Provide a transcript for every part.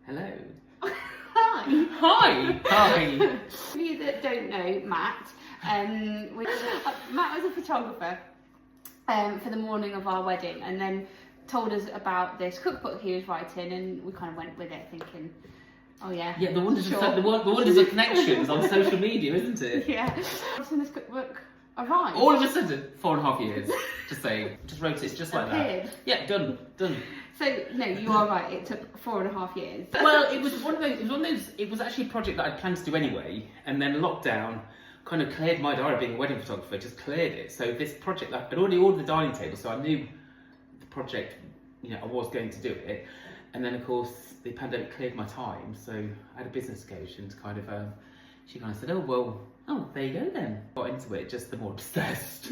Hello. Hi. Hi. Hi. For you that don't know Matt, Matt was a photographer for the morning of our wedding, and then told us about this cookbook he was writing, and we kind of went with it thinking, oh yeah. Yeah, the wonders, sure. the wonders of connections on social media, isn't it? Yeah. What's in this cookbook? Arrived. All of a sudden, 4.5 years. Just wrote it just like Appeared. that. Yeah, done. So no, you are right. It took 4.5 years. Well, it was one of those. It was actually a project that I'd planned to do anyway, and then lockdown kind of cleared my diary. Being a wedding photographer, just cleared it. So this project, I'd already ordered the dining table, so I knew the project. I was going to do it, and then of course the pandemic cleared my time. So I had a business coach, and she kind of said, "Oh, there you go then." Got into it, just the more obsessed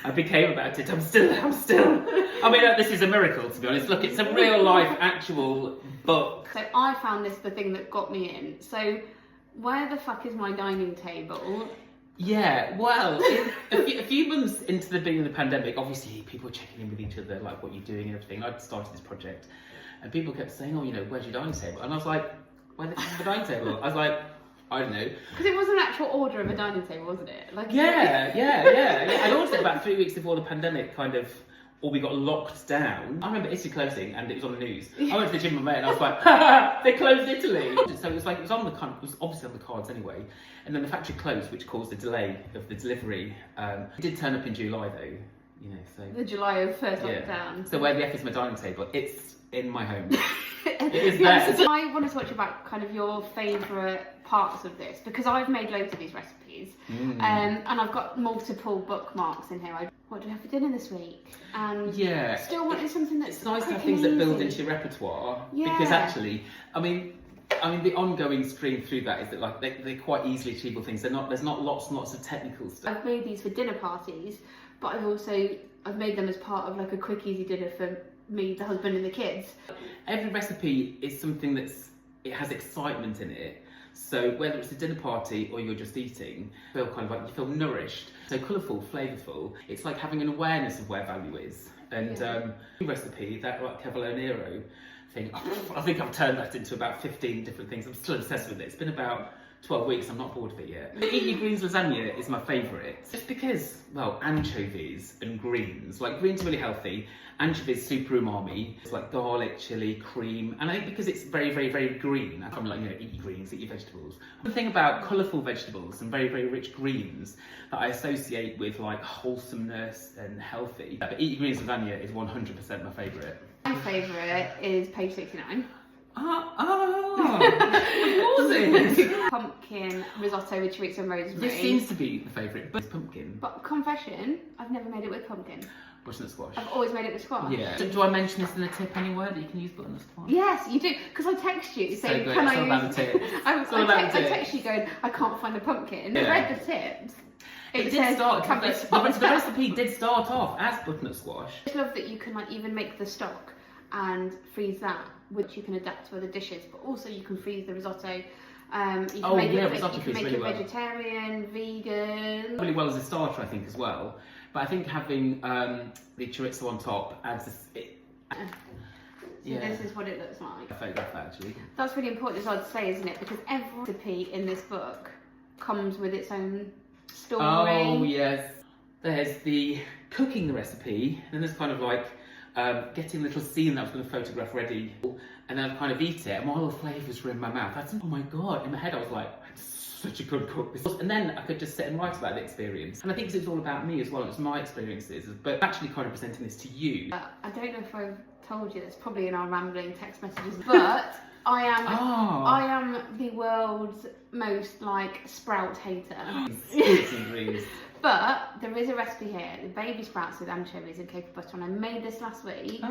I became about it. I'm still. I mean, this is a miracle, to be honest. Look, it's a real life, actual book. So I found this the thing that got me in. So where the fuck is my dining table? Yeah, well, a few months into the beginning of the pandemic, obviously people were checking in with each other, like what you're doing and everything. I'd started this project, and people kept saying, "Oh, where's your dining table?" And I was like, "Where the fuck is the dining table?" I was like, I don't know. Because it was an actual order of a dining table, wasn't it? Like Yeah. I ordered it about 3 weeks before the pandemic or we got locked down. I remember Italy closing, and it was on the news. I went to the gym with my mate, and I was like, "Ha, they closed Italy." So it was obviously on the cards anyway. And then the factory closed, which caused a delay of the delivery. It did turn up in July though, so. The July of first lockdown. So where the F is my dining table? It's in my home. It is yeah, there. so I want to talk to you about kind of your favourite parts of this, because I've made loads of these recipes, and I've got multiple bookmarks in here. What do we have for dinner this week? And still wanting something that's it's nice to have things that build into your repertoire, because actually, I mean, the ongoing stream through that is that they're quite easily achievable things. There's not lots and lots of technical stuff. I've made these for dinner parties, but I've made them as part of like a quick easy dinner for me, the husband and the kids. Every recipe is something it has excitement in it. So whether it's a dinner party or you're just eating, you feel nourished. So colourful, flavourful. It's like having an awareness of where value is. And recipe, that Cavolo Nero thing, I think I've turned that into about 15 different things. I'm still obsessed with it. It's been about 12 weeks, I'm not bored of it yet. The Eat Your Greens lasagna is my favourite. Just because, anchovies and greens. Greens are really healthy. Anchovies, super umami. It's like garlic, chilli, cream. And I think because it's very, very, very green, I'm eat your greens, eat your vegetables. The thing about colourful vegetables and very, very rich greens that I associate with wholesomeness and healthy. But Eat Your Greens lasagna is 100% my favourite. My favourite is page 69. Pumpkin risotto with chorizo and rosemary. This seems to be the favourite, but it's pumpkin. But confession, I've never made it with pumpkin. Butternut squash. I've always made it with squash. Yeah. Do I mention this in the tip anywhere that you can use butternut squash? Yes, you do. Because I text you saying, so "Can it's I all use?" about the tips. I text you going, "I can't find a pumpkin." I read the tips. It did start. The recipe did start off as butternut squash. I just love that you can even make the stock and freeze that, which you can adapt to other dishes. But also you can freeze the risotto. You can make it vegetarian, vegan. Really well as a starter, I think, as well. But I think having the chorizo on top adds this. This is what it looks like. I photographed that actually. That's really important as well to say, isn't it? Because every recipe in this book comes with its own story. Oh yes. There's the cooking the recipe, and then there's kind of getting a little scene that I was going to photograph ready, and then I kind of eat it, and all the flavours were in my mouth. Oh my god! In my head, I was like, I'm such a good cook. And then I could just sit and write about the experience. And I think it's all about me as well. It's my experiences, but actually kind of presenting this to you. I don't know if I've told you this, probably in our rambling text messages, but I am the world's most sprout hater. But there is a recipe here, the baby sprouts with anchovies and cocoa butter, and I made this last week.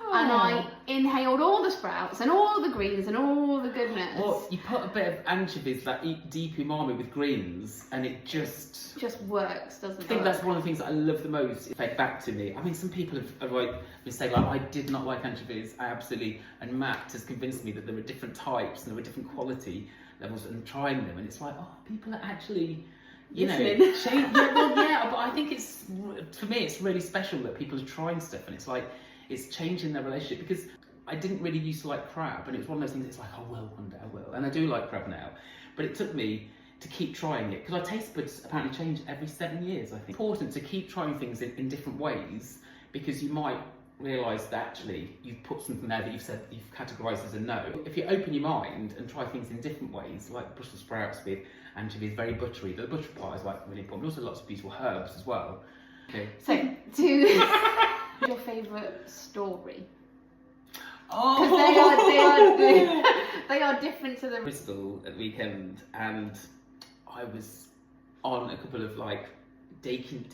And I inhaled all the sprouts and all the greens and all the goodness. Well, you put a bit of anchovies that eat deep umami with greens, and it just works, doesn't it? I think that's one of the things that I love the most. It fed back to me. I mean, some people have been saying I did not like anchovies. And Matt has convinced me that there are different types and there are different quality levels, and trying them, and it's people are actually. But I think for me it's really special that people are trying stuff, and it's changing their relationship, because I didn't really used to like crab, and it was one of those things. It's like, I will one day, I will, and I do like crab now. But it took me to keep trying it because our taste buds apparently change every 7 years. I think it's important to keep trying things in different ways, because you might realise that actually you've put something there that you've categorised as a no. If you open your mind and try things in different ways, like Brussels sprouts with anchovies, very buttery. The butter part is like really important. Also lots of beautiful herbs as well. Okay. So, your favourite story? Oh, they are different to the Bristol at the weekend, and I was on a couple of like dating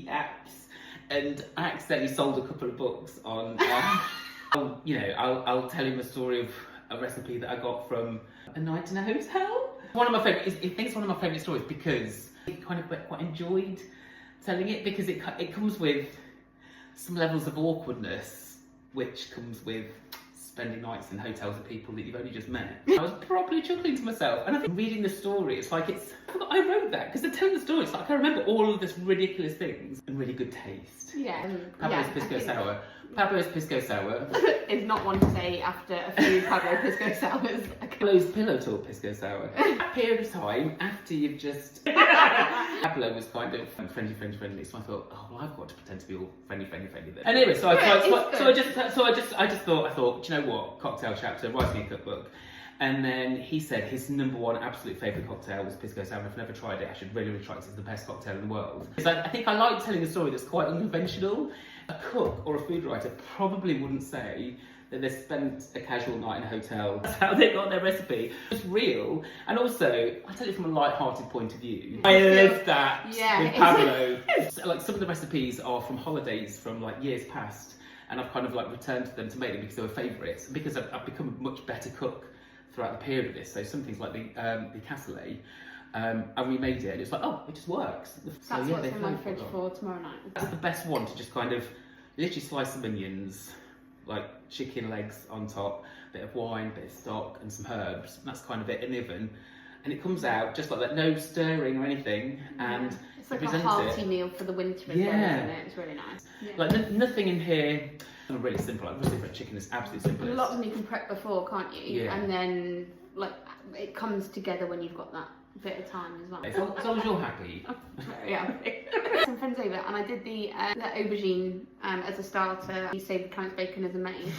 apps, and I accidentally sold a couple of books on. I'll tell him a story of a recipe that I got from a night in a hotel. One of my favourite. I think it's one of my favourite stories because I kind of quite enjoyed telling it, because it comes with some levels of awkwardness, which comes with spending nights in hotels with people that you've only just met. I was probably chuckling to myself, and I think reading the story, it's like I wrote that because they're telling the story. It's like I remember all of this ridiculous things and really good taste. Yeah. Pablo's Pisco Sour. Pablo's Pisco Sour is not one to say after a few Pablo Pisco Sours. Pablo's Pillow Talk Pisco Sour. That period of time after you've just Pablo was kind of friendly, so I thought, oh well, I've got to pretend to be all friendly then. Anyway, so I just thought, do you know what? Cocktail chapter, writing a cookbook. And then he said his number one absolute favourite cocktail was Pisco Sour. If I've never tried it, I should really try it because it's the best cocktail in the world. So I think I like telling a story that's quite unconventional. A cook or a food writer probably wouldn't say that they spent a casual night in a hotel. That's how they got their recipe. It's real. And also, I tell it from a light-hearted point of view. I lived that with Pablo. Like some of the recipes are from holidays from like years past, and I've kind of like returned to them to make them because they were favourites, and because I've become a much better cook throughout the period of this. So some things like the cassoulet, I remade it and it's like, oh, it just works. That's what's in my fridge for tomorrow night. That's the best one, to just kind of literally slice some onions, like chicken legs on top, bit of wine, bit of stock and some herbs. And that's kind of it in the oven. And it comes out just like that, no stirring or anything. And it's like a hearty meal for the winter as well, isn't it? It's really nice. Yeah. Like nothing in here. Really simple. Like roasted red chicken is absolutely simple. A lot of them you can prep before, can't you? Yeah. And then like it comes together when you've got that bit of time as well. As long as you're happy. Yeah. Some friends over, and I did the aubergine as a starter. You saved the Count's bacon as a main,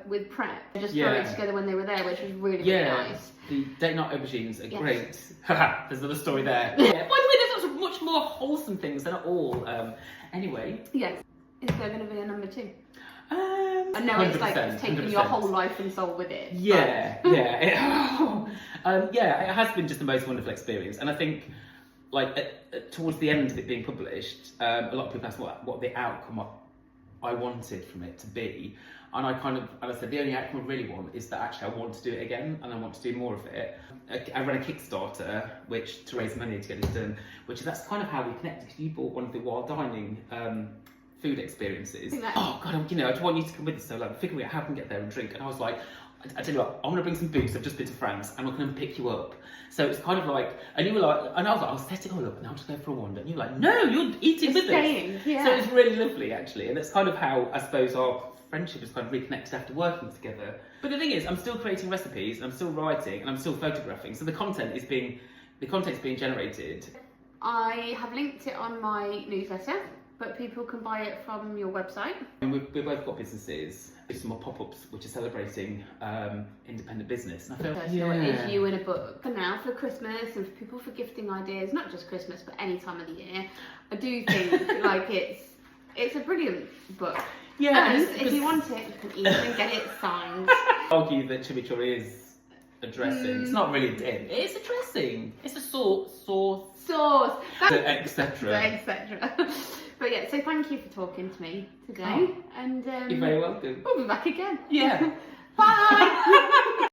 with prep. I just threw it together when they were there, which was really nice. The date night aubergines are great. There's another story there. Yeah. By the way, there's lots of much more wholesome things. They're not all. Anyway. Yes. Is there going to be a number 2? I know it's like it's taken 100%. Your whole life and soul with it. Yeah. It has been just the most wonderful experience, and I think like towards the end of it being published, a lot of people asked what the outcome I wanted from it to be, and I said the only outcome I really want is that actually I want to do it again, and I want to do more of it. I ran a Kickstarter to raise money to get this done, that's kind of how we connected, because you bought one of the wild dining food experiences. Oh God, I just want you to come with us. So like figuring out how I can get there and drink. And I was like, I tell you what, I'm gonna bring some booze. I've just been to France, and I'm gonna pick you up. So it's kind of like, and you were like, and I was like, I'll set it all up, and I'll just go for a wander. And you're like, no, you're eating with us. Yeah. So it's really lovely actually, and that's kind of how I suppose our friendship is kind of reconnected after working together. But the thing is, I'm still creating recipes, and I'm still writing, and I'm still photographing. So the content's being generated. I have linked it on my newsletter, but people can buy it from your website. And we've both got businesses. There's some more pop-ups which are celebrating independent business. And I feel is you in a book. For now, for Christmas, and for people for gifting ideas, not just Christmas, but any time of the year, I do think like it's a brilliant book. Yeah. And if you want it, you can even get it signed. I argue that chimichurri is a dressing. It's not really dip. It's a dressing. It's a sauce. Etc. But yeah, so thank you for talking to me today. And you're very welcome. We'll be back again. Yeah. Bye.